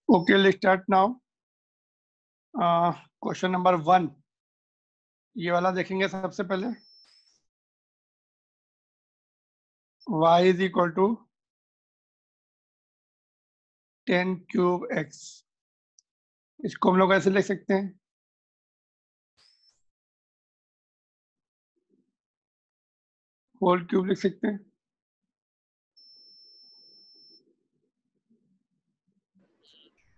Okay, let's start now. Question number 1. ये वाला देखेंगे सबसे पहले. Y is equal to 10 cube x. इसको हम लोग ऐसे लिख सकते हैं. होल क्यूब लिख सकते हैं.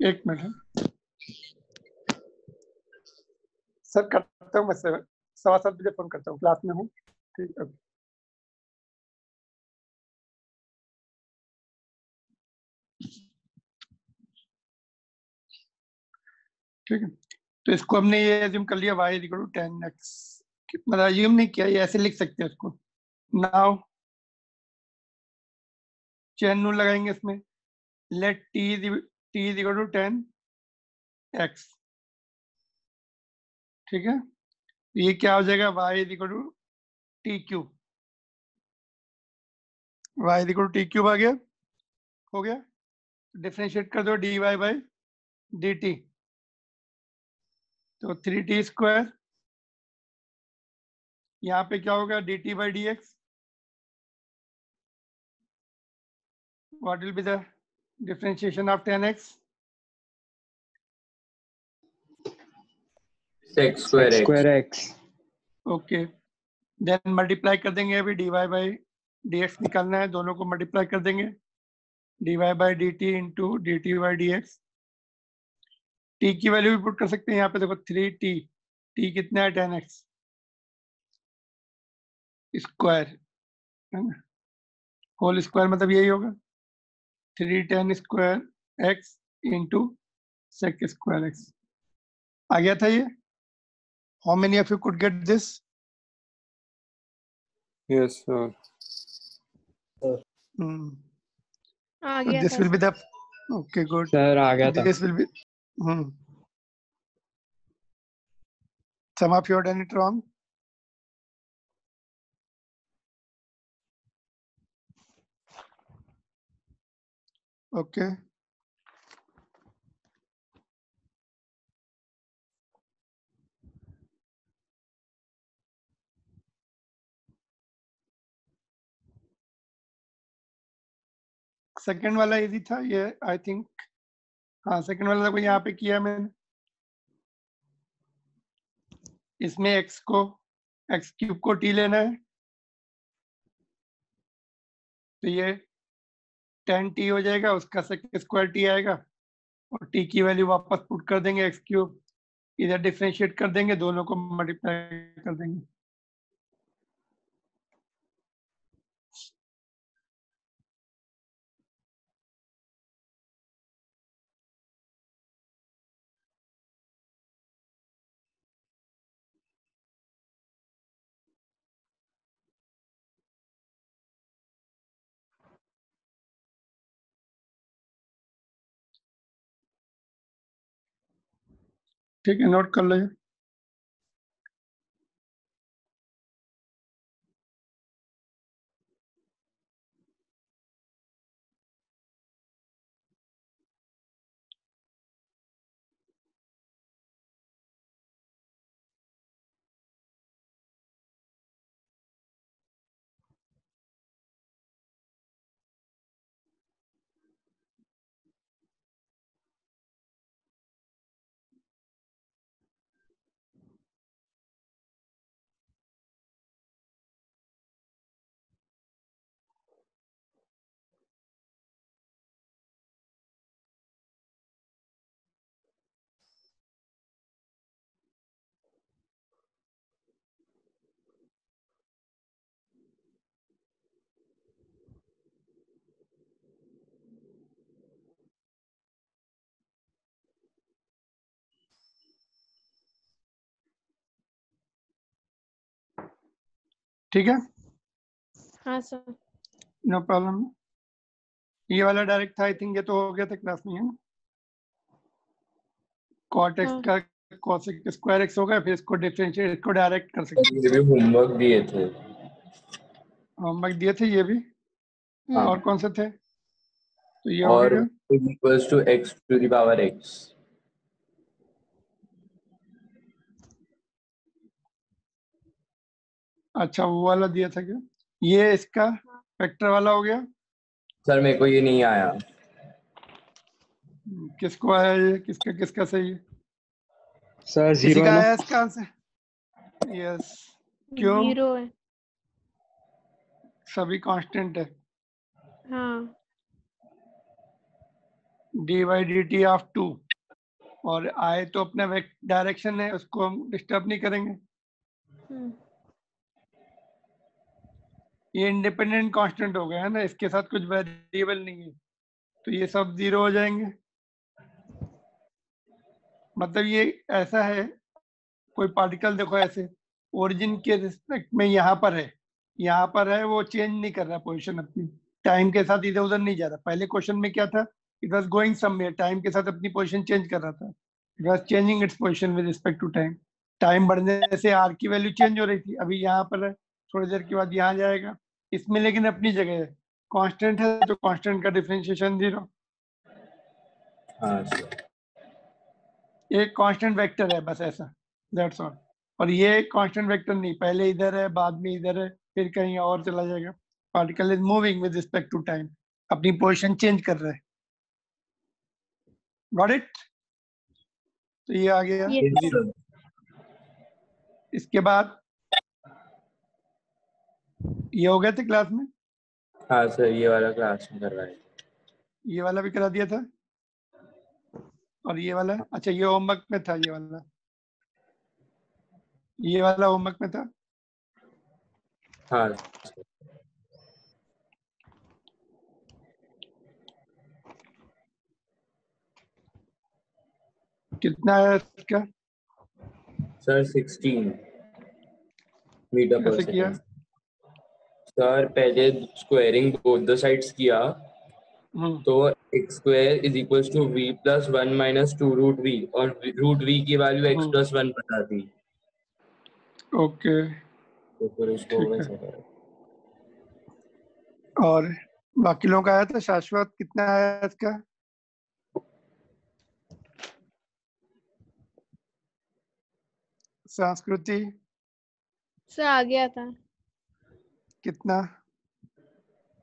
एक मिनट सर, करता हूँ मैं 7:15 बजे फोन करता हूँ, क्लास में हूँ. ठीक है. ठीक है, तो इसको हमने ये एज्यूम कर लिया y इक्वल टू 10x. मतलब एज्यूम नहीं किया, ये ऐसे लिख सकते हैं इसको. नाउ चेन रूल लगाएंगे इसमें. Let t is equal to 10x. ठीक है, ये क्या हो जाएगा? y is equal to T cube. y is equal to T cube आ गया. हो गया. डिफरेंशिएट कर दो dy बाई dt. तो 3t स्क्वायर. यहाँ पे क्या होगा? dt by dx. What will be the differentiation of 10x? x square x. Okay. Then multiply कर देंगे. अभी dy बाई dx निकालना है, दोनों को मल्टीप्लाई कर देंगे. dy by dt into dt by dx. t की वैल्यू भी पुट कर सकते हैं यहाँ पे. देखो 3t. t कितना है? 10x स्क्वायर है ना. होल स्क्वायर मतलब यही होगा 310 square x into sec square x. आ गया था ये. How many of you could get this? Yes, sir. Uh So गया this था will be the okay, good. Sir, आ गया था. This will be some of you have done it wrong. Okay. Second वाला easy था ये, I think. हाँ, second वाला को यहाँ पे किया मैंने. इसमें x क्यूब को t लेना है. तो ये 10t हो जाएगा, उसका sec स्क्वायर t आएगा. और t की वैल्यू वापस पुट कर देंगे. x क्यूब इधर डिफरेंशिएट कर देंगे, दोनों को मल्टीप्लाई कर देंगे. ठीक है, नोट कर लो. ठीक है, हाँ सर. No problem. ये वाला डायरेक्ट था, आई थिंक. ये तो हो गया था क्लास में, है ना. cot x का cosec स्क्वायर x होगा, फिर इसको डिफरेंशिएट, इसको डायरेक्ट कर सकते हैं. ये भी होमवर्क दिए थे. होमवर्क दिए थे ये भी. और कौन से थे? तो ये हो और गया। Is equals to x to the power x। अच्छा वो वाला दिया था क्या? ये इसका वेक्टर वाला हो गया। सर मेरे को ये नहीं आया। किसको आया ये? किसका किसका सही है? सर किसी जीरो का है ना? आया इसका आंसर? यस। क्यों? 0 है। सभी कांस्टेंट है। हाँ D by D T of 2 और आए तो अपना डायरेक्शन है, उसको हम डिस्टर्ब नहीं करेंगे। हम्म, ये इंडिपेंडेंट कांस्टेंट हो गया है ना, इसके साथ कुछ वेरिएबल नहीं है, तो ये सब 0 हो जाएंगे। मतलब ये ऐसा है, कोई पार्टिकल देखो ऐसे ओरिजिन के रिस्पेक्ट में यहाँ पर है, वो चेंज नहीं कर रहा पोजीशन अपनी, टाइम के साथ इधर उधर नहीं जा रहा। पहले क्वेश्चन में क्या था? It was going somewhere, time के साथ अपनी पोजीशन चेंज कर रहा था। It was changing its position with respect to time. Time बढ़ने से आर की वैल्यू चेंज हो रही थी, अभी यहाँ पर है, थोड़ी देर के बाद यहाँ जाएगा। इसमें लेकिन अपनी जगह है, कांस्टेंट है तो कांस्टेंट का डिफरेंशिएशन 0। हाँ सर। एक कांस्टेंट वेक्टर है बस, ऐसा, दैट्स ऑल। और ये कांस्टेंट वेक्टर नहीं, पहले इधर है बाद में इधर है फिर कहीं और चला जाएगा। Particle is moving with respect to time, अपनी पोजीशन चेंज कर रहा है। Got it? तो ये आ गया ये Yes, 0। sir. इसके बाद ये हो गया था क्लास में, हाँ सर ये वाला क्लास में कर रहा है। ये वाला भी करा दिया था, और ये वाला, अच्छा ये होमवर्क में था, ये वाला होमवर्क में था। हाँ कितना है इसका? सर 16 मीटर पर कैसे किया? सेकंड। सर पहले स्क्वायरिंग बोथ द साइड्स किया, तो x square is equals to v plus 1 minus 2 root v, और रूट v की वैल्यू x प्लस 1 पता थी, ओके तो फिर उसको ठीक है। वैसे करा। और बाकी लोगों का आया था? शाश्वत कितना आया इसका? संस्कृति सर आ गया था कितना?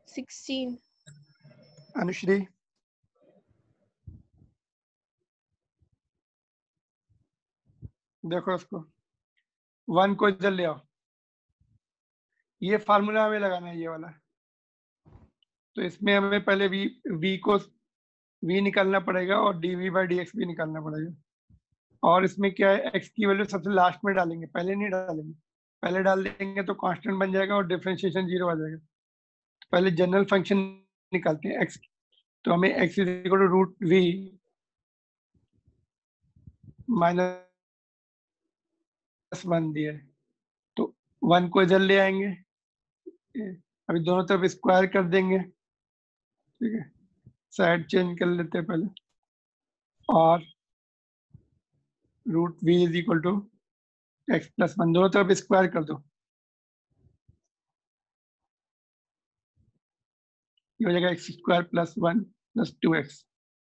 16। अनुश्री देखो इसको, 1 को इधर ले आओ, ये फार्मूला हमें लगाना है ये वाला। तो इसमें हमें पहले v को v निकालना पड़ेगा और dv बाई dx भी निकालना पड़ेगा। और इसमें क्या है, x की वैल्यू सबसे लास्ट में डालेंगे, पहले नहीं डालेंगे। पहले डाल देंगे तो कांस्टेंट बन जाएगा और डिफरेंशिएशन 0 आ जाएगा। तो पहले जनरल फंक्शन निकालते हैं x, तो हमें x is equal to root v minus 1 दिया है, तो 1 को इधर ले आएंगे, अभी दोनों तरफ स्क्वायर कर देंगे, ठीक है, साइड चेंज कर लेते हैं पहले, और root v is equal to x plus 1, दोनों तरफ स्क्वायर कर दो, ये हो जाएगा x square plus 1 plus 2x।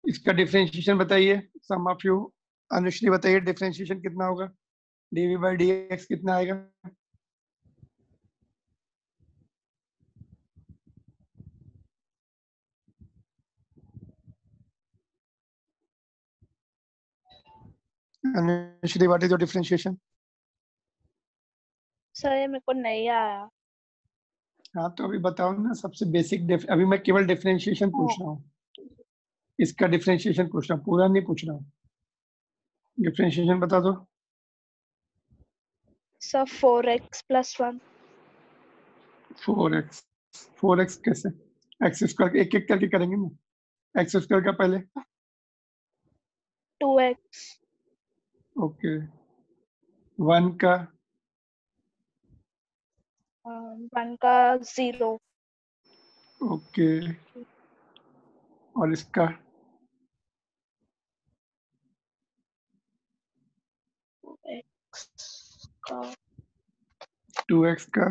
इसका डिफरेंशिएशन बताइए सम ऑफ यू। अनुश्री बताइए डिफरेंशिएशन कितना होगा, dv बाई dx कितना आएगा? Anushree what is your differentiation? Sir ये मेरे को नहीं आया। हाँ तो अभी बताओ ना, सबसे बेसिक अभी मैं केवल डिफरेंशिएशन पूछ रहा हूँ, इसका डिफरेंशिएशन पूछ रहा हूँ, पूरा नहीं पूछ रहा हूँ। डिफरेंशिएशन बता दो। Sir 4x plus 1। 4x कैसे? एक्स स्क्वायर एक एक करके करेंगे ना, एक्स स्क्वायर का पहले 2x। ओके, 1 का 1 का 0। ओके, और इसका 2x का 2x का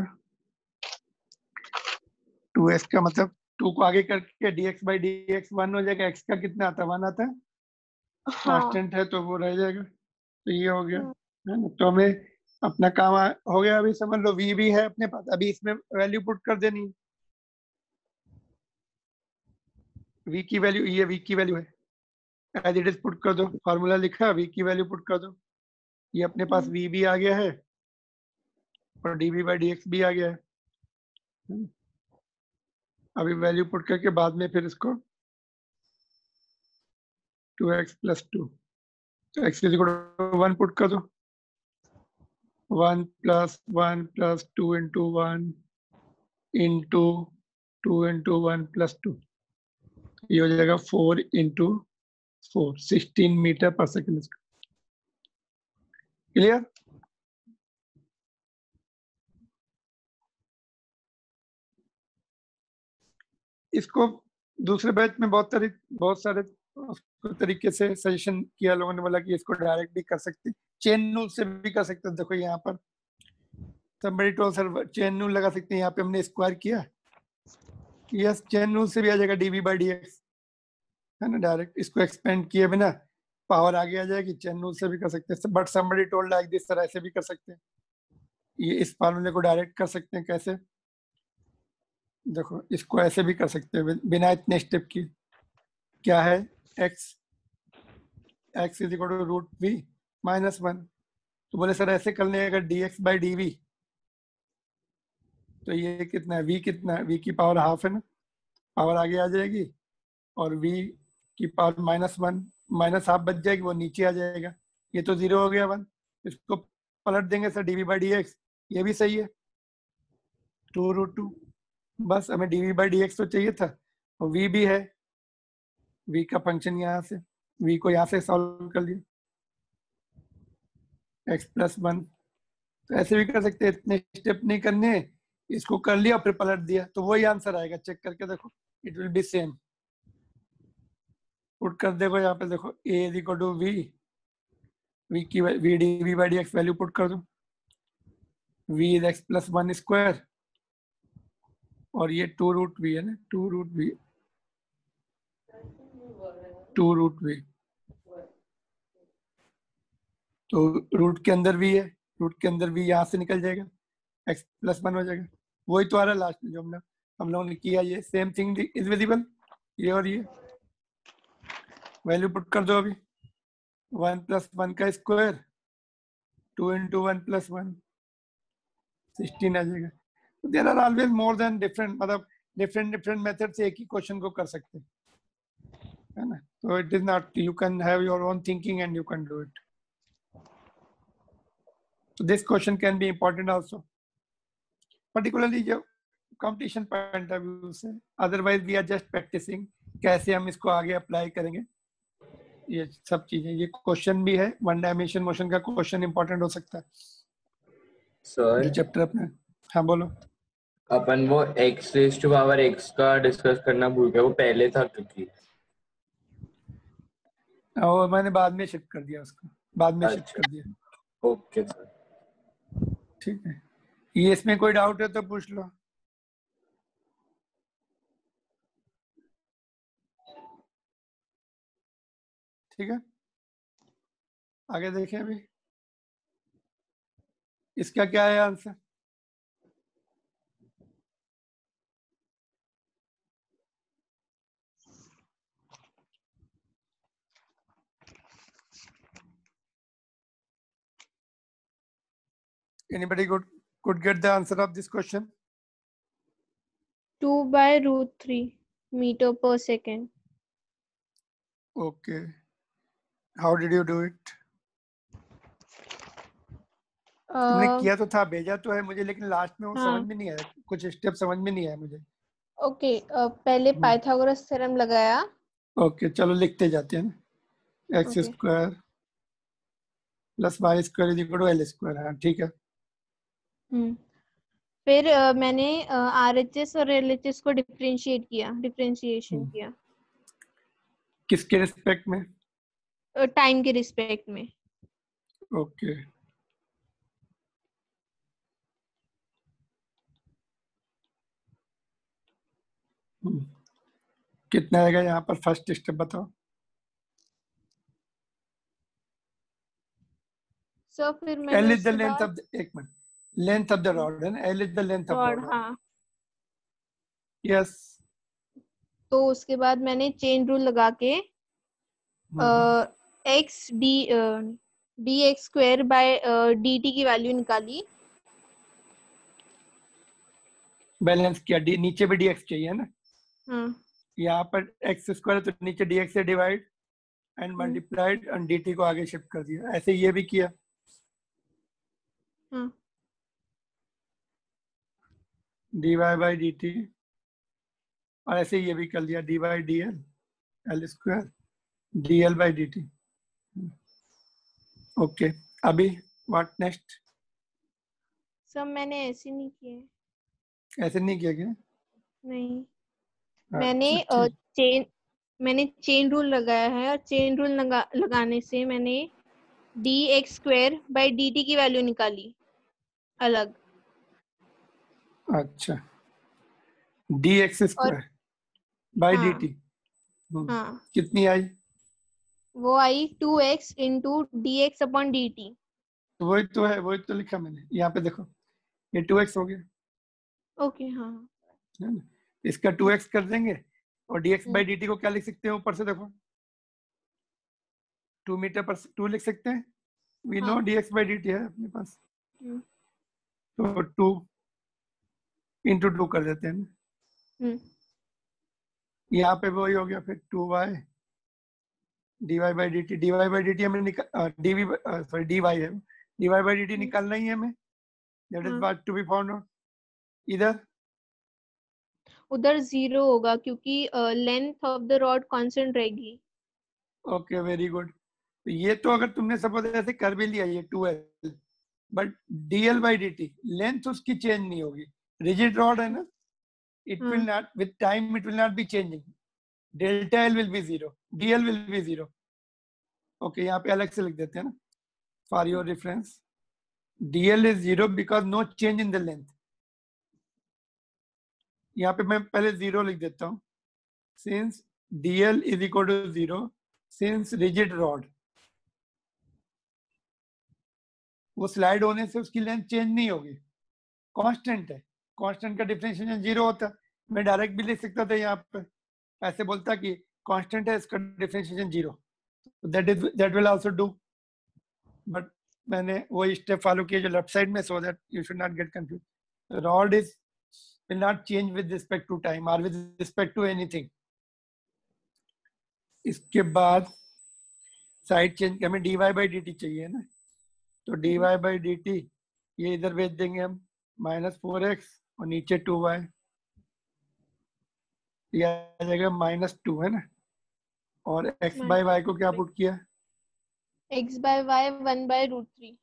2x का मतलब 2 को आगे करके dx by dx 1 हो जाएगा। x का कितना आता है? 1 आता है। हाँ कांस्टेंट है तो वो रह जाएगा। तो ये हो गया, हाँ, है ना। तो हमें अपना काम हो गया। अभी समझ लो v भी है अपने पास, अभी इसमें वैल्यू पुट कर देनी है। v की वैल्यू, ये v की वैल्यू है, एज इट इज पुट कर दो। फॉर्मूला लिखा, v की वैल्यू पुट कर दो। ये अपने पास v भी आ गया है और dv by dx भी आ गया है। अभी वैल्यू पुट करके बाद में फिर इसको 2x + 2, तो x is equal to 1 put कर दो। 1 + 1 + 2 × 1 × 2 × 1 + 2, ये हो जाएगा 4 × 4, 16 मीटर/सेकंड। क्लियर? इसको दूसरे बैच में बहुत सारे उसको तरीके से सजेशन किया लोगों ने, बोला कि इसको डायरेक्ट भी कर सकते, चेन रूल से भी कर सकते। देखो यहाँ पर somebody told sir chain rule लगा सकते हैं। यहाँ पे हमने स्क्वायर किया, यस चेन रूल से भी आ जाएगा dv by dx, है ना। डायरेक्ट इसको एक्सपेंड किए बिना पावर आगे आ जाएगी। चेन रूल से भी कर सकते हैं, but somebody told like this sir ऐसे भी कर सकते हैं। ये इस फार्मूले को डायरेक्ट कर सकते हैं। कैसे? देखो इसको ऐसे भी कर सकते हैं बिना इतने स्टेप की। क्या है? x = √v - 1। तो बोले सर ऐसे कर लें, अगर dx by dv, तो ये कितना है? v कितना है? v की पावर हाफ है ना, पावर आगे आ जाएगी, और v की पावर -1 माइनस हाफ बच जाएगी, वो नीचे आ जाएगा। ये तो 0 हो गया 1। इसको पलट देंगे सर dv by dx, ये भी सही है 2√2। बस हमें dv by dx तो चाहिए था, और v भी है, v का फंक्शन यहाँ से, v को यहाँ से सॉल्व कर लिया, x + 1। तो ऐसे भी कर सकते हैं, इतने स्टेप नहीं करने, इसको कर लिया फिर पलट दिया, तो वही आंसर आएगा। चेक करके देखो, it will be same. Put कर देखो यहाँ पे, देखो a = v की v dv by dx value put कर दो। v is x + 1 स्क्वायर, और ये 2√v है ना, 2√v, 2√v। तो रूट के अंदर v है, रूट के अंदर v यहाँ से निकल जाएगा, x + 1 हो जाएगा। वही तो आ रहा है लास्ट में जो हम लोगों ने किया। ये सेम थिंग इज विजिबल, ये और ये वैल्यू पुट कर दो। अभी 1 + 1 का स्क्वायर, 2 × 1 + 1, 16 आ जाएगा। तो there are always more than different, मतलब डिफरेंट मेथड से एक ही क्वेश्चन को कर सकते हैं, है ना। तो it is not, you can have your own thinking and you can do it. So this question can be important also, particularly जो competition point of view से। Otherwise we are just practicing कैसे हम इसको आगे apply करेंगे, ये सब चीजें। ये क्वेश्चन भी है, 1 डायमेंशन मोशन का क्वेश्चन इंपॉर्टेंट हो सकता है सर जो चैप्टर अपने। हाँ बोलो। अपन वो x⁻x का डिस्कस करना भूल गए, वो पहले था क्योंकि और मैंने बाद में शिफ्ट कर दिया उसको, बाद में शिफ्ट अच्छा कर दिया। Okay sir. ठीक है, ये इसमें कोई डाउट है तो पूछ लो। ठीक है, आगे देखें। अभी इसका क्या है answer? Anybody could get the answer of this question? 2 by √3 meter/second. Okay. How did you do it? तुमने किया तो था, भेजा तो है मुझे, लेकिन लास्ट में वो समझ हाँ में नहीं आया, कुछ स्टेप समझ में नहीं आया मुझे। ओके, पहले पाइथागोरस थ्योरम लगाया। ओके चलो लिखते जाते हैं ना। x okay square + y² = l²। हाँ ठीक है। फिर मैंने RHS और LHS को डिफरेंशिएशन किया किसके रिस्पेक्ट में? टाइम के रिस्पेक्ट में। ओके कितना आएगा यहाँ पर? फर्स्ट स्टेप बताओ। सर फिर मैंने L is the उसके length बाद of the, एक minute, length of the rod है ना, L is the length of rod, rod. हाँ, Yes. तो उसके बाद मैंने चेन रूल लगा के x D x square by D T की वैल्यू निकाली। बैलेंस किया, डी नीचे भी dx चाहिए है ना, हाँ, यहाँ पर x स्क्वायर है तो नीचे dx से divide and multiplied and dt को आगे शिफ्ट कर दिया। ऐसे ये भी किया, हाँ, dy बाई dt, और ऐसे ये भी कर दिया dy dl l square dl by dt। Okay, अभी व्हाट नेक्स्ट? सब मैंने ऐसे नहीं किए। ऐसे नहीं किया क्या? नहीं, अच्छा, ठीक। मैंने चेन रूल लगाया है, और चेन रूल लगाने से मैंने D x square by D T की वैल्यू निकाली अलग। अच्छा, dx स्क्वायर बाई हाँ, dt हाँ, कितनी आई? वो आई 2x into D x upon D T. तो वही तो है, वही तो लिखा मैंने यहाँ पे, देखो ये 2x हो गया ओके, हाँ, है ना, इसका 2x कर देंगे और dx बाई dt को क्या लिख सकते हैं ऊपर से? देखो 2 मीटर पर 2 लिख सकते हैं, वी नो हाँ, dx बाई dt है अपने पास, हम्म, तो 2 इंटू 2 कर देते हैं ना, हम्म, यहाँ पे वही हो गया फिर 2y dy by dt, dy by dt हमें dv सॉरी dy है, dy बाई dt निकालना ही है हमें, that is what to be found out. इधर उधर 0 होगा क्योंकि length of the rod constant रहेगी। Okay, very good. तो ये तो अगर तुमने सपोज ऐसे कर भी लिया ये 2l, but dl by dt length उसकी चेंज नहीं होगी, रिजिड रॉड है ना, it will not, with time it will not be changing, delta l will be 0, dl will be 0। Okay, यहाँ पे अलग से लिख देते हैं ना, for your reference, dl is 0 because no change in the length। यहाँ पे मैं पहले 0 लिख देता हूँ, since dl is equal to 0, since rigid rod, वो स्लाइड होने से उसकी लेंथ चेंज नहीं होगी, कांस्टेंट है, कांस्टेंट का डिफरेंशिएशन 0 होता है। मैं डायरेक्ट भी लिख सकता था यहाँ पे, ऐसे बोलता कि कांस्टेंट है, इसका differentiation 0, that will also do, but मैंने वो स्टेप फॉलो किया जो लेफ्ट साइड में, so that you should not get confuse. Rod is will not change with respect to time or with respect to anything। इसके बाद side change, हमें dy by dt चाहिए ना, तो dy बाई dt ये इधर भेज देंगे हम, -4x और नीचे 2y, ये आ जाएगा -2 है ना, और x बाई y को क्या पुट किया? x बाय y 1 बाय √3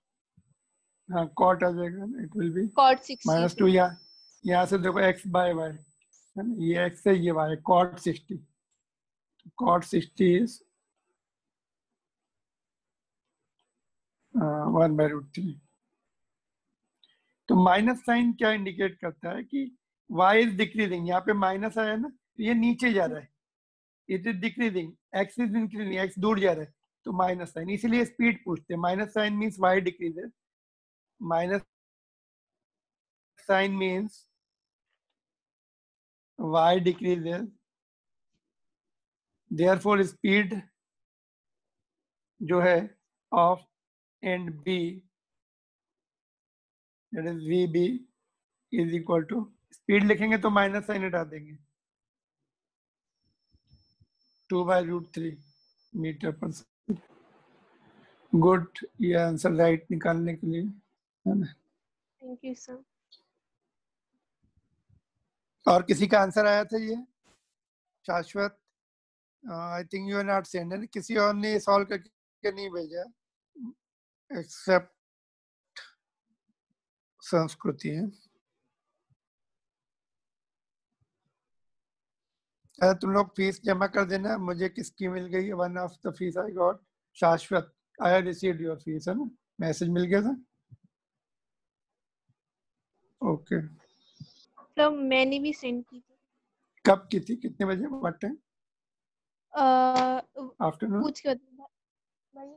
हाँ, cot आ जाएगा ना, इट विल बी cot 60 -2, यहाँ से देखो x बाई y है ना, ये x है ये y, cot 60, cot 60 is 1 by √3। तो माइनस साइन क्या इंडिकेट करता है कि y इज डिक्रीजिंग, यहाँ पे माइनस आया ना, तो ये नीचे जा रहा है, it is decreasing, x is increasing, x दूर जा रहा है, तो माइनस साइन, इसीलिए स्पीड पूछते हैं। Minus sign means y decreases, minus sign means y decreases, therefore speed जो है of and b, that is vb is equal to, speed लिखेंगे तो माइनस साइन हटा देंगे, 2 बाई √3 मीटर पर सेकेंड। गुड, ये आंसर राइट निकालने के लिए है ना। Thank you sir. और किसी का आंसर आया था ये? Shashwat, I think you are not send है, किसी और ने सॉल्व करके नहीं भेजा एक्सेप्ट संस्कृति है। तुम लोग फीस जमा कर देना, मुझे किसकी मिल गई है, one of the fees I got, Shashwat, I have received your fees है ना, मैसेज मिल गया था। ओके, तो मैंने भी सेंड की थी। कब की थी, कितने बजे, व्हाट टाइम? आफ्टरनून। पूछ के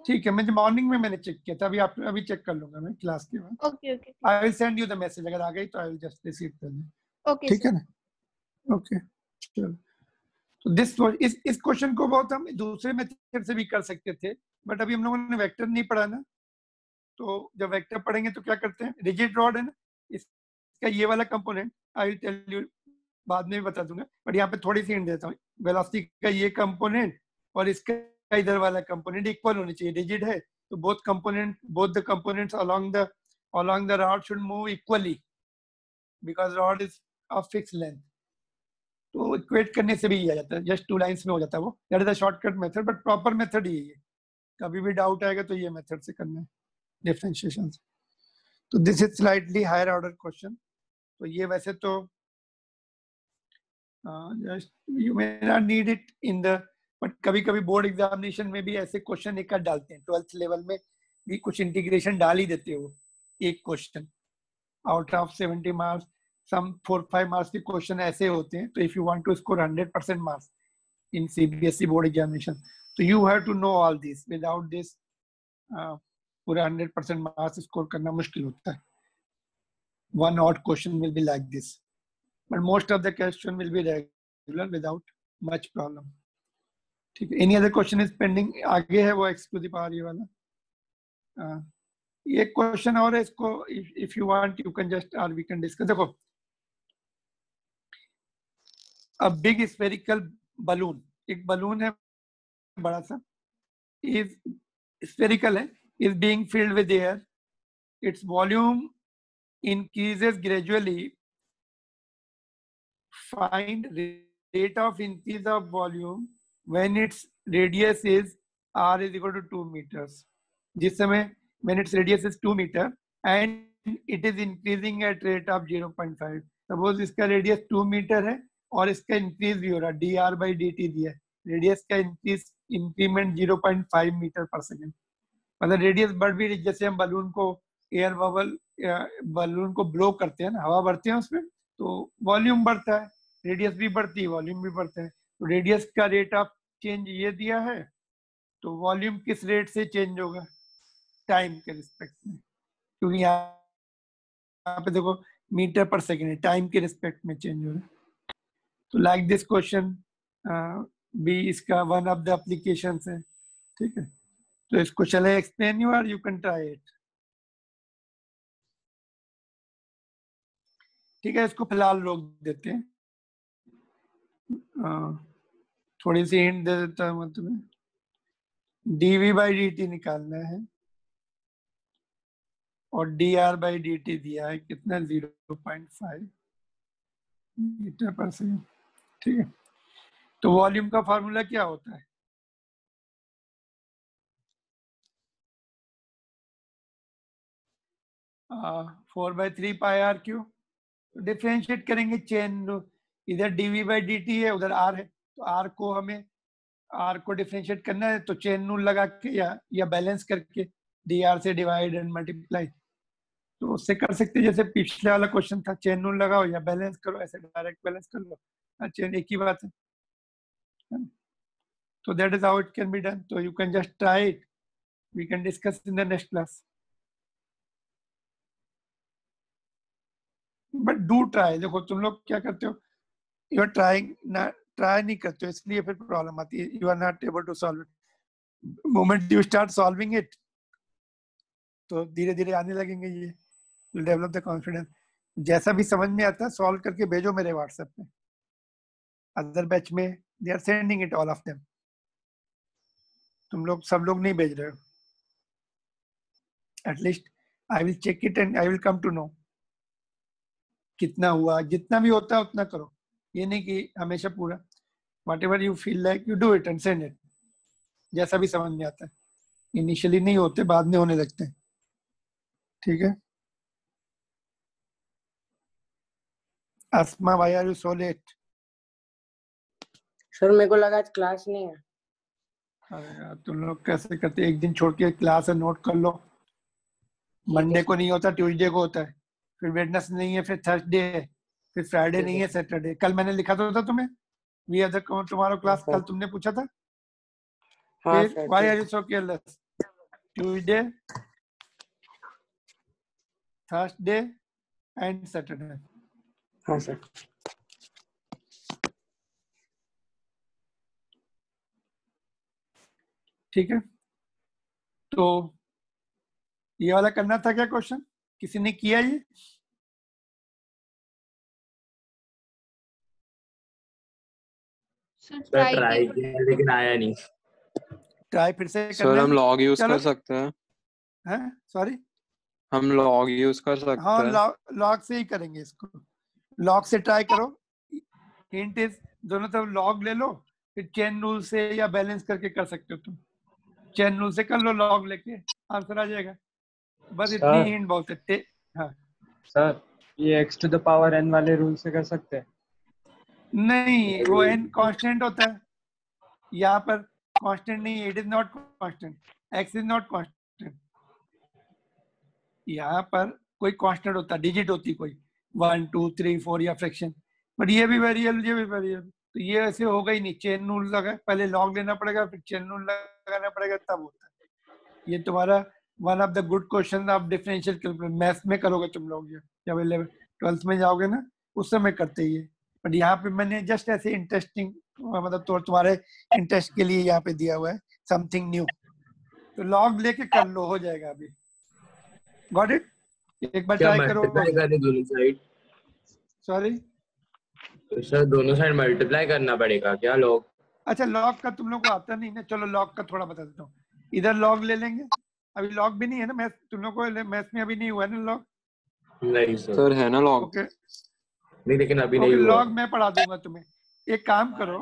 ठीक है, मुझे मॉर्निंग में मैंने चेक किया था, अभी चेक कर लूंगा मैं क्लास के बाद। Okay okay I will send you the message, अगर आ गई तो आई विल जस्ट रिसीव कर लूं। ओके ठीक है सर। ना? ओके चलो। तो दिस इस क्वेश्चन को बहुत हम दूसरे मेथड से भी कर सकते थे, बट अभी हम लोगों ने वेक्टर नहीं पढ़ा ना, तो जब वेक्टर पढ़ेंगे तो क्या करते हैं, रिजिड रॉड है ना, इसका ये वाला component I will tell you, बाद में भी बता दूंगा, बट यहाँ पे थोड़ी सी हिंट देता हूँ। वेलोसिटी का ये कंपोनेंट और इसका इधर वाला कंपोनेंट इक्वल होनी चाहिए, रिजिड है तो both the components along the rod should move equally because rod is of fixed length। तो इक्वेट करने से भी ये आ जाता है, जस्ट 2 लाइंस में हो जाता है वो, that is a shortcut method, but proper method ही है। कभी भी डाउट आएगा तो ये मेथड से करना है डिफरेंशिएशन से। तो this is slightly higher order question. तो ये वैसे तो just you may not need it in the, but कभी कभी बोर्ड एग्जामिनेशन में भी ऐसे क्वेश्चन एक डालते हैं, 12th लेवल में भी कुछ इंटीग्रेशन डाल ही देते हो, एक क्वेश्चन आउट ऑफ 70 मार्क्स, सम 4-5 मार्क्स के क्वेश्चन ऐसे होते हैं। तो if you want to score 100% marks in CBSE board examination, तो you have to know all this, without this पूरा 100% मार्क्स स्कोर करना मुश्किल होता है। One odd question will be like this, but most of the question will be regular without much problem। ठीक है, any other question is pending? आगे है वो x to the power ये वाला। ये क्वेश्चन और है, इसको if you want you can just or we can discuss। देखो, a big spherical balloon, एक बलून है बड़ा सा, is spherical है, is being filled with air, its volume increases gradually, find rate of increase of volume when its radius is r is equal to 2 meters। जिस समय when its radius is 2 meter and it is increasing at rate of 0.5। Suppose इसका radius 2 metre है और इसका increase भी हो रहा है, dr by dt दिया है, रेडियस का इंक्रीमेंट 0.5 मीटर पर सेकेंड। मतलब रेडियस बढ़ भी, जैसे हम बलून को एयर बलून को ब्लो करते हैं ना, हवा भरते हैं उसमें, तो वॉल्यूम बढ़ता है, रेडियस भी बढ़ती है, वॉल्यूम भी बढ़ता है। तो रेडियस का रेट ऑफ चेंज ये दिया है, तो वॉल्यूम किस रेट से चेंज होगा, टाइम के रिस्पेक्ट में, क्योंकि यहाँ पे देखो मीटर पर सेकेंड है, टाइम के रिस्पेक्ट में चेंज हो रहा है। तो लाइक दिस क्वेश्चन भी इसका वन ऑफ द एप्लीकेशन है। ठीक है, तो इसको चले एक्सप्लेन यू और यू कैन ट्राई इट। ठीक है, इसको फिलहाल रोक देते हैं, थोड़ी सी हिंट दे देता हूँ तुम्हें। dv by dt निकालना है और dr by dt दिया है कितना, 0.5 मीटर पर सेकेंड। ठीक है, तो वॉल्यूम का फार्मूला क्या होता है, four by 3 pi r cube. Differentiate करेंगे चेन, इधर dv by dt है, उधर r है, तो r को हमें डिफरेंशिएट करना है, तो चेन रूल लगा के या बैलेंस करके dr से डिवाइड एंड मल्टीप्लाई, तो उससे कर सकते हैं। जैसे पिछले वाला क्वेश्चन था, चेन रूल लगाओ या बैलेंस करो, ऐसे डायरेक्ट बैलेंस कर लो, चेन एक ही बात है। तो that is how it can be done. तो you can just try it, we can discuss in the next class, but do try. देखो तुम लोग क्या करते हो, यू आर ट्राइंग ना, ट्राई नहीं करते हो, इसलिए फिर प्रॉब्लम आती है, you are not able to solve it. Moment you start solving it, तो धीरे धीरे आने लगेंगे ये, यू डेवलप द कॉन्फिडेंस। जैसा भी समझ में आता है सॉल्व करके भेजो मेरे व्हाट्सएप पे, अदर बैच में they are sending it all of them, तुम लोग सब लोग नहीं भेज रहे हो। At least I will check it and I will come to know कितना हुआ, जितना भी होता है उतना करो, ये नहीं कि हमेशा पूरा। whatever you feel like you do it and send it, जैसा भी समझ में आता है। इनिशियली नहीं होते, बाद में होने लगते हैं। ठीक है, Asma why are you so late? Sir मेरे को लगा आज क्लास नहीं है। अरे यार तुम लोग कैसे करते, एक दिन छोड़ के क्लास है, नोट कर लो। मंडे को नहीं होता, ट्यूसडे को होता है, फिर वेडनेसडे नहीं है, फिर थर्सडे है, फिर फ्राइडे नहीं है, सैटरडे। कल मैंने लिखा तो था तुम्हें, we are the tomorrow class, कल तुमने पूछा था। हाँ फिर why are you so careless, Tuesday, Thursday and Saturday. हाँ सर। ठीक है, तो ये वाला करना था क्या क्वेश्चन? किसी ने किया ये? सर ट्राई ट्राई किया लेकिन आया नहीं। ट्राई फिर से सर करना हम है? लॉग यूज चलो। कर सकते हैं? हैं? सॉरी, हम लॉग यूज कर सकते हाँ हैं? लॉग से ही करेंगे इसको। लॉग से ट्राई करो। हिंट इज दोनों तरफ लॉग ले लो, फिर चेन रूल से या बैलेंस करके कर सकते हो तुम। चेन रूल से कर लो, लॉग लेके आंसर आ जाएगा। बस इतनी सर हिंट बहुत है। हाँ सर, ये x to the power n वाले रूल से कर सकते हैं? नहीं, वो n कांस्टेंट होता है, यहाँ पर कांस्टेंट नहीं है। It is not constant, x is not constant. यहाँ पर कोई कांस्टेंट होता है, डिजिट होती कोई 1 2 3 4 या फ्रैक्शन, बट ये भी वेरिएबल, ये भी वेरिएबल। तो ये ऐसे होगा ही नहीं। चेन रूल लगा, पहले लॉग लेना पड़ेगा, फिर चेन रूल लगाना पड़ेगा, तब होता है। ये तुम्हारा one of the good question of differential calculus maths में करोगे तुम लोग, ये जब 12th में जाओगे ना, उस समय करते ही है। बट यहाँ पे मैंने जस्ट ऐसे इंटरेस्टिंग, मतलब तो तुम्हारे इंटरेस्ट के लिए यहाँ पे दिया हुआ है, समथिंग न्यू। तो लॉग लेके कर लो, हो जाएगा अभी। Got it? एक बार क्या ट्राई करो। मल्टीप्लाई करें दोनों साइड? सॉरी तो सर दोनों साइड मल्टीप्लाई करना पड़ेगा क्या लॉग? अच्छा, लॉग का तुम लोग को आता नहीं ना, चलो लॉग का थोड़ा बता देता हूँ। इधर लॉग ले लेंगे, अभी लॉग भी नहीं है ना मैथ, तुम लोग को मैथ में अभी नहीं हुआ है ना लॉग? नहीं सर है ना लॉग? ओके नहीं, लेकिन अभी ओके, नहीं हुआ। लॉग मैं पढ़ा दूंगा तुम्हें। एक काम करो,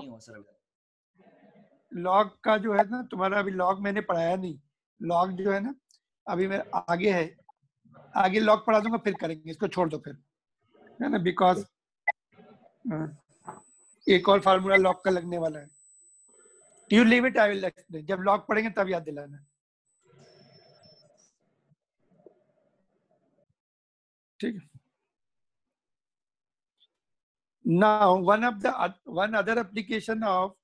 लॉग का जो है ना तुम्हारा, अभी लॉग मैंने पढ़ाया नहीं। लॉग जो है ना अभी मेरे आगे है, आगे लॉग पढ़ा दूंगा, फिर करेंगे। इसको छोड़ दो फिर, है ना, बिकॉज एक और फार्मूला लॉग का लगने वाला है। You leave it, I will explain. जब लॉग पढ़ेंगे तब याद दिलाना। ठीक है। Now one other application of,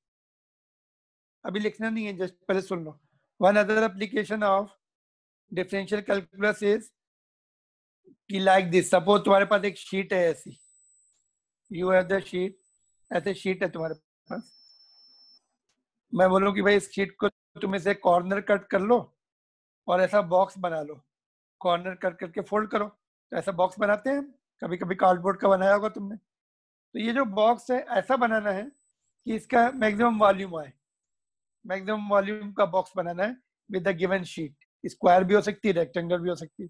अभी लिखना नहीं है, जस्ट पहले सुन लो। One other application of differential calculus is कि लाइक दिस, सपोज तुम्हारे पास एक शीट है ऐसी, यू हैव द शीट, ऐसे शीट है तुम्हारे पास। मैं बोलूं कि भाई इस शीट को तुम इसे कॉर्नर कट कर लो और ऐसा बॉक्स बना लो, कॉर्नर कट करके फोल्ड करो। तो ऐसा बॉक्स बनाते हैं, कभी कभी कार्डबोर्ड का बनाया होगा तुमने। तो ये जो बॉक्स है ऐसा बनाना है कि इसका मैक्सिमम वॉल्यूम आए। मैक्सिमम वॉल्यूम का बॉक्स बनाना है with the given sheet. Square भी हो सकती है, रेक्टेंगल भी हो सकती है।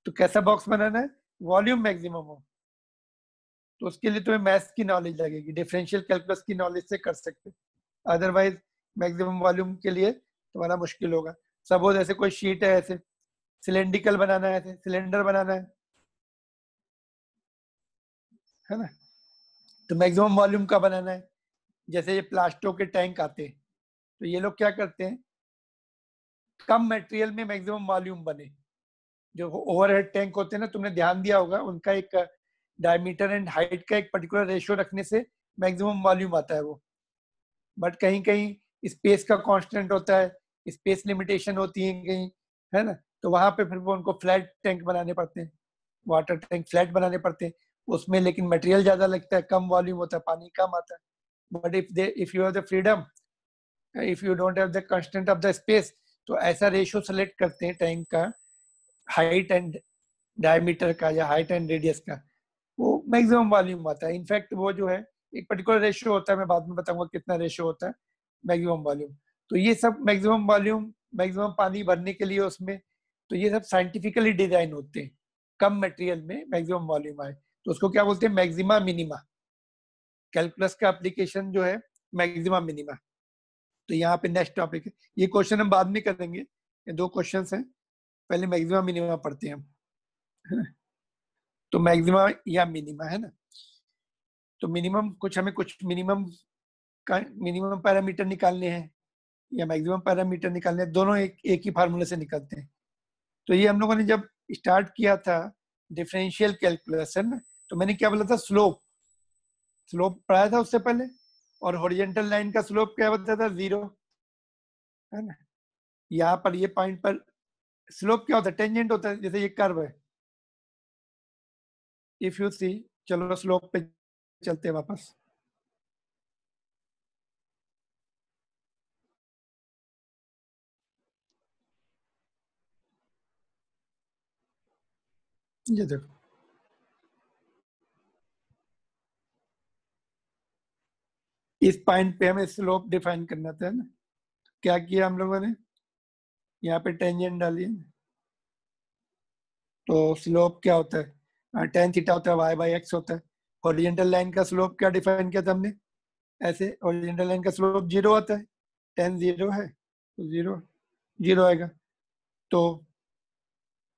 तो कैसा बॉक्स बनाना है? वॉल्यूम मैक्सिमम हो। तो उसके लिए तुम्हें मैथ्स की नॉलेज लगेगी, डिफरेंशियल कैलकुलस की नॉलेज से कर सकते। अदरवाइज मैक्सिमम वॉल्यूम के लिए तुम्हारा मुश्किल होगा। सपोज ऐसे कोई शीट है, ऐसे सिलेंड्रिकल बनाना है, ऐसे सिलेंडर बनाना है ना। तो मैक्सिमम वॉल्यूम का बनाना है। जैसे ये प्लास्टो के टैंक आते हैं, तो ये लोग क्या करते हैं, कम मटेरियल में मैक्सिमम वॉल्यूम बने। जो ओवरहेड टैंक होते हैं ना, तुमने ध्यान दिया होगा, उनका एक डायमीटर एंड हाइट का एक पर्टिकुलर रेशियो रखने से मैक्सिमम वॉल्यूम आता है वो। बट कहीं कहीं स्पेस का कांस्टेंट होता है, स्पेस लिमिटेशन होती है कहीं, है ना। तो वहां पे फिर वो उनको फ्लैट टैंक बनाने पड़ते हैं, वाटर टैंक फ्लैट बनाने पड़ते हैं। उसमें लेकिन मटेरियल ज्यादा लगता है, कम वॉल्यूम होता है, पानी कम आता है। But if you have the freedom, if you don't have the constant of the space, तो ऐसा रेशियो सेलेक्ट करते हैं टैंक का, हाइट एंड डायमीटर का या हाइट एंड रेडियस का, वो मैक्सिमम वॉल्यूम आता है। इनफैक्ट वो जो है एक पर्टिकुलर रेशियो होता है, मैं बाद में बताऊंगा कितना रेशियो होता है मैक्सिमम वॉल्यूम। तो ये सब मैक्सिमम वॉल्यूम, मैक्सिमम पानी भरने के लिए उसमें, तो ये सब साइंटिफिकली डिजाइन होते हैं, कम मटेरियल में मैक्सिमम वॉल्यूम आए। तो उसको क्या बोलते हैं? Maxima minima. कैलकुलस का एप्लीकेशन जो है मैक्सिमा मिनिमा। तो यहाँ पे नेक्स्ट टॉपिक है, ये क्वेश्चन हम बाद में करेंगे, ये 2 क्वेश्चन हैं, पहले मैक्सिमा मिनिमा पढ़ते हैं हम। तो मैक्सिमा या मिनिमा, है ना। तो मिनिमम हमें कुछ मिनिमम का मिनिमम पैरामीटर निकालने हैं या मैक्सिमम पैरामीटर निकालने हैं, दोनों एक ही फार्मूले से निकलते हैं। तो ये हम लोगों ने जब स्टार्ट किया था डिफरेंशियल कैलकुलस, है ना, तो मैंने क्या बोला था, स्लोप, स्लोप पढ़ाया था उससे पहले, और हॉरिजॉन्टल लाइन का स्लोप क्या बताया था, 0, है ना। यहाँ पर ये पॉइंट पर स्लोप क्या होता है, टेंजेंट होता है, जैसे ये कर्व है, इफ यू सी, चलो स्लोप पे चलते हैं वापस। ये देखो, इस पॉइंट पे हमें स्लोप डिफाइन करना था ना, क्या किया हम लोगों ने, यहाँ पे टेंजेंट डाली है, तो स्लोप क्या होता है, tan थीटा होता है, y बाई एक्स होता है। हॉरिजॉन्टल लाइन का स्लोप क्या डिफाइन किया था हमने, ऐसे, हॉरिजॉन्टल लाइन का स्लोप 0 आता है, tan 0 है तो 0 0 आएगा। तो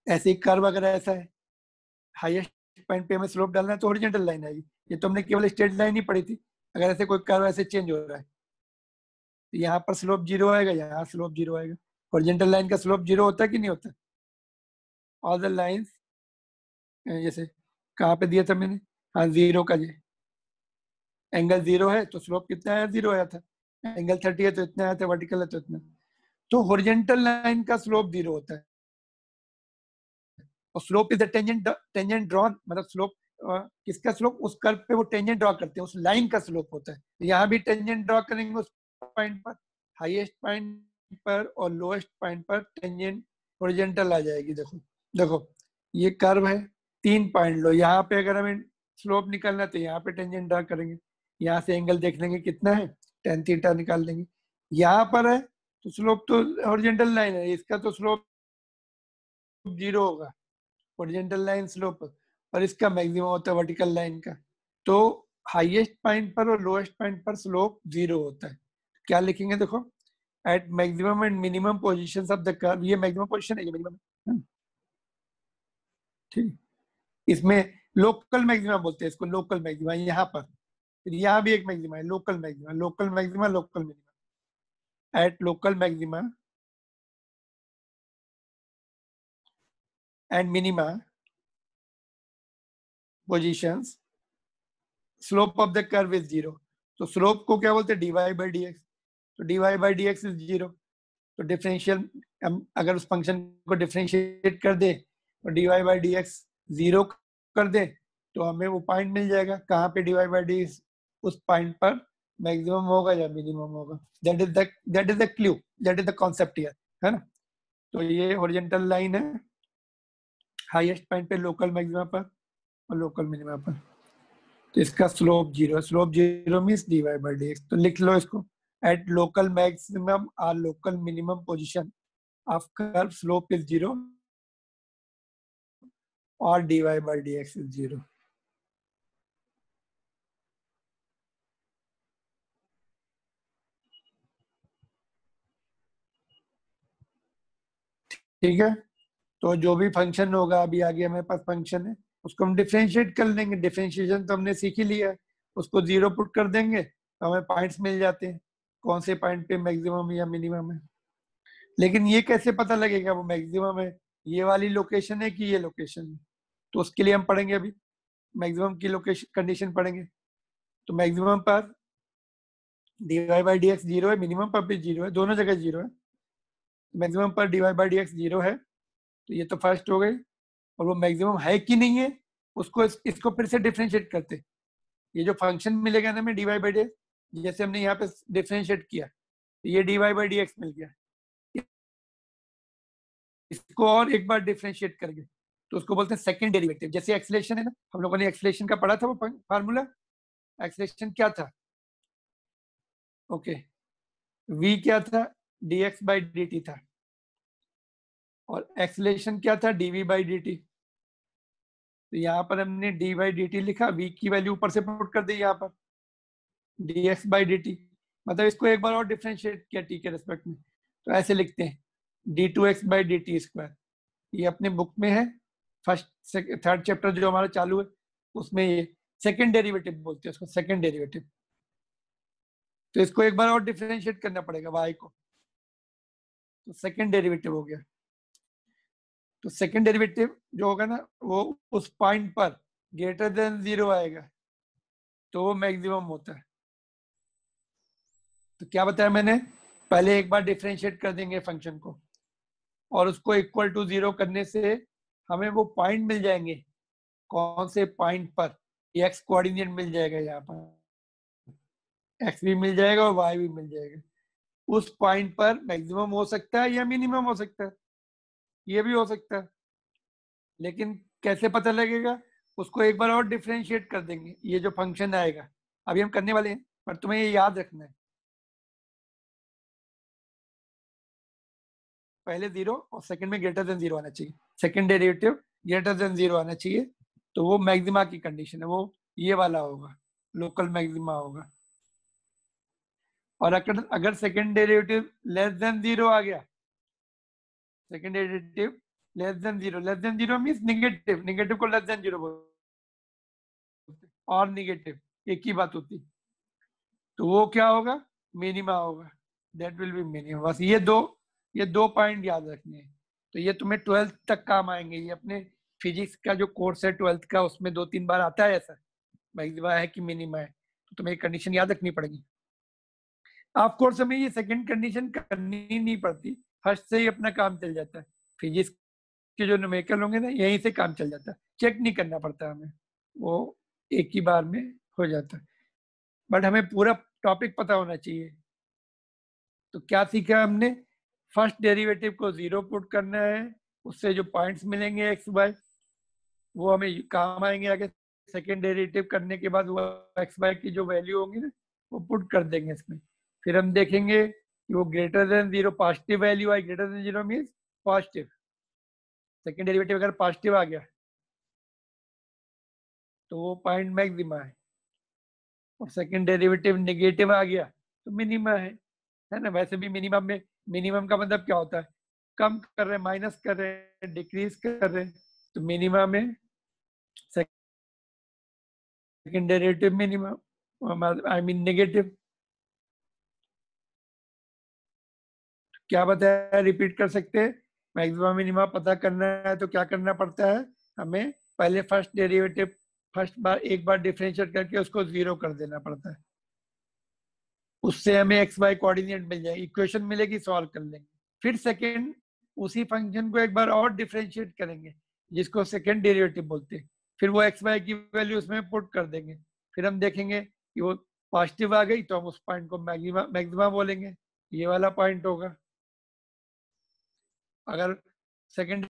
ऐसे ही कर्व अगर ऐसा है, हाईएस्ट पॉइंट पे हमें स्लोप डालना है तो हॉरिजॉन्टल लाइन आएगी। ये तो हमने केवल स्ट्रेट लाइन ही पढ़ी थी। अगर ऐसे कोई कर्व ऐसे चेंज हो रहा है तो यहाँ पर स्लोप 0 आएगा, यहाँ स्लोप 0 आएगा। हॉरिजॉन्टल लाइन का स्लोप 0 होता है कि नहीं होता, ऑल द लाइंस, जैसे कहाँ पे दिया था मैंने, हाँ 0 का, ये एंगल 0 है तो स्लोप कितना आया, 0 आया था। एंगल 30 है तो इतना आया था, वर्टिकल है तो इतना। तो हॉरिजॉन्टल लाइन का स्लोप 0 होता है, और slope is the tangent drawn, मतलब स्लोप किसका स्लोप, उस कर्व पे वो टेंजेंट ड्रॉ करते हैं, उस लाइन का स्लोप होता है। यहाँ भी टेंजेंट ड्रॉ करेंगे उस पॉइंट पर, हाईएस्ट पॉइंट पर और लोएस्ट पॉइंट पर टेंजेंट हॉरिजॉन्टल आ जाएगी। देखो देखो, ये कर्व है, 3 पॉइंट लो, यहाँ पे अगर हमें स्लोप निकालना है तो यहाँ पे टेंजेंट ड्रॉ करेंगे, यहाँ से एंगल देख लेंगे कितना है, tan थीटा निकाल लेंगे। यहाँ पर है तो स्लोप तो हॉरिजॉन्टल लाइन है, इसका तो स्लोप 0 होगा, हॉरिजॉन्टल लाइन स्लोप, और इसका मैक्सिमम होता है वर्टिकल लाइन का। तो हाईएस्ट पॉइंट पर और लोएस्ट पॉइंट पर स्लोप 0 होता है। क्या लिखेंगे, देखो, at maximum and minimum positions of the curve, ये मैक्सिमम पोजीशन है, ये मिनिमम है, ठीक। इसमें लोकल मैक्सिमा बोलते हैं इसको, लोकल मैक्सिमा, यहाँ पर, फिर यहाँ भी एक मैक्सिमा है, local maxima, local maxima, local minima. At local maxima and minima positions slope of the curve is 0। तो स्लोप को क्या बोलते हैं, dy बाई डी एक्स। तो dy by D x is 0। तो डिफरेंशियल, हम अगर उस फंक्शन को डिफरेंशिएट कर दे और dy बाई डी एक्स 0 कर दे तो हमें वो पॉइंट मिल जाएगा, कहाँ पे dy बाई डी उस पॉइंट पर मैक्सिमम होगा या मिनिमम होगा। That is the clue, that is the concept here, है ना। तो ये हॉरिजॉन्टल लाइन है, हाईएस्ट पॉइंट पे लोकल मैक्सिमा पर और लोकल मिनिमा पर, तो इसका स्लोप 0 है। Slope 0 means dy by D x. तो लिख लो इसको, एट लोकल मैक्सिमम और local minimum position of curve slope is 0 और dy by D x is 0। ठीक है, तो जो भी फंक्शन होगा, अभी आगे हमारे पास फंक्शन है, उसको हम डिफरेंशिएट कर लेंगे। डिफरेंशिएशन तो हमने सीख ही लिया है, उसको 0 पुट कर देंगे तो हमें पॉइंट्स मिल जाते हैं, कौन से पॉइंट पे मैक्सिमम या मिनिमम है। लेकिन ये कैसे पता लगेगा वो मैक्सिमम है, ये वाली लोकेशन है कि ये लोकेशन है, तो उसके लिए हम पढ़ेंगे अभी मैक्सिमम की लोकेशन कंडीशन पढ़ेंगे। तो मैक्सिमम पर dy बाई डी एक्स 0 है, मिनिमम पर भी 0 है, दोनों जगह 0 है। मैक्सिमम पर dy बाई डी एक्स 0 है, तो ये तो फर्स्ट हो गई। और वो मैक्सिमम है कि नहीं है उसको इसको फिर से डिफरेंशिएट करते, ये जो फंक्शन मिलेगा ना हमें dy बाई डी एक्स, जैसे हमने यहाँ पे डिफरेंशिएट किया तो ये dy बाई डी एक्स मिल गया, इसको और एक बार डिफरेंशिएट करेंगे तो उसको बोलते हैं सेकंड डेरिवेटिव। जैसे एक्सेलरेशन है ना, हम लोगों ने एक्सेलरेशन का पढ़ा था, वो फार्मूला एक्सेलरेशन क्या था, ओके, v क्या था, dx बाई dt था, और एक्सेलरेशन क्या था, dv बाई dt। तो यहाँ पर हमने d बाई dt लिखा, v की वैल्यू ऊपर से पुट कर दी यहाँ पर, dx बाई dt, मतलब इसको एक बार और डिफरेंशिएट किया t के रेस्पेक्ट में, तो ऐसे लिखते हैं d2x बाई dt स्क्वायर। ये अपने बुक में है, फर्स्ट थर्ड चैप्टर जो हमारा चालू है उसमें ये सेकंड डेरिवेटिव बोलते हैं उसको, सेकंड डेरिवेटिव। तो इसको एक बार और डिफरेंशिएट करना पड़ेगा y को, तो सेकंड डेरिवेटिव हो गया। तो सेकंड डेरिवेटिव जो होगा ना वो उस पॉइंट पर ग्रेटर देन 0 आएगा तो वो मैक्सिमम होता है। तो क्या बताया मैंने, पहले एक बार डिफरेंशिएट कर देंगे फंक्शन को और उसको इक्वल टू 0 करने से हमें वो पॉइंट मिल जाएंगे। कौन से पॉइंट पर? एक्स कोऑर्डिनेट मिल जाएगा, यहाँ पर एक्स भी मिल जाएगा और वाई भी मिल जाएगा। उस पॉइंट पर मैक्सिमम हो सकता है या मिनिमम हो सकता है, ये भी हो सकता है। लेकिन कैसे पता लगेगा? उसको एक बार और डिफरेंशिएट कर देंगे, ये जो फंक्शन आएगा अभी हम करने वाले हैं, पर तुम्हें ये याद रखना है, पहले 0 और सेकंड में ग्रेटर देन 0 आना चाहिए, सेकंड डेरिवेटिव ग्रेटर देन 0 आना चाहिए, तो वो मैक्सिमा की कंडीशन है, वो ये वाला होगा, लोकल मैक्सिमा होगा। और अगर सेकंड डेरिवेटिव लेस देन 0 आ गया, second derivative less than 0 means negative, negative को लेस देन 0 बोलते और नेगेटिव एक ही बात होती, तो वो क्या होगा? मिनिमा होगा, दैट विल बी मिनिमम। बस ये दो पॉइंट याद रखने हैं। तो ये तुम्हें 12th तक काम आएंगे, ये अपने फिजिक्स का जो कोर्स है 12th का, उसमें 2-3 बार आता है ऐसा, मैक्सिमा है कि मिनिमा है, तो तुम्हें एक कंडीशन याद रखनी पड़ेगी। ऑफ कोर्स हमें ये सेकंड कंडीशन करनी नहीं पड़ती, फर्स्ट से ही अपना काम चल जाता है। फिजिक्स के जो न्यूमेरिकल होंगे ना, यहीं से काम चल जाता है, चेक नहीं करना पड़ता हमें, वो एक ही बार में हो जाता है। बट हमें पूरा टॉपिक पता होना चाहिए। तो क्या सीखा हमने? फर्स्ट डेरिवेटिव को 0 पुट करना है, उससे जो पॉइंट्स मिलेंगे एक्स वाई वो हमें काम आएंगे आगे। सेकेंड डेरिवेटिव करने के बाद वो एक्स वाई की जो वैल्यू होंगी ना, वो पुट कर देंगे इसमें। फिर हम देखेंगे कि वो ग्रेटर देन 0 पॉजिटिव वैल्यू आई, greater than 0 means positive, second derivative अगर पॉजिटिव आ गया तो वो पॉइंट मैक्सिमा है, और सेकेंड डेरिवेटिव नेगेटिव आ गया तो मिनिमा है ना। वैसे भी मिनिमम में, मिनिमम का मतलब क्या होता है? कम कर रहे हैं, माइनस कर रहे हैं, डिक्रीज कर रहे हैं, तो मिनिमा में second derivative minimum, I mean negative. क्या बताया, रिपीट कर सकते हैं? मैक्सिमम मिनिमा पता करना है तो क्या करना पड़ता है हमें? पहले फर्स्ट डेरिवेटिव एक बार डिफरेंशिएट करके उसको 0 कर देना पड़ता है, उससे हमें एक्स वाई कोऑर्डिनेट मिल जाएगी, इक्वेशन मिलेगी, सॉल्व कर लेंगे। फिर सेकेंड उसी फंक्शन को एक बार और डिफरेंशिएट करेंगे, जिसको सेकेंड डेरिवेटिव बोलते हैं, फिर वो एक्स वाई की वैल्यू उसमें पुट कर देंगे। फिर हम देखेंगे कि वो पॉजिटिव आ गई तो हम उस पॉइंट को मैक्सिमा बोलेंगे, ये वाला पॉइंट होगा। अगर सेकेंड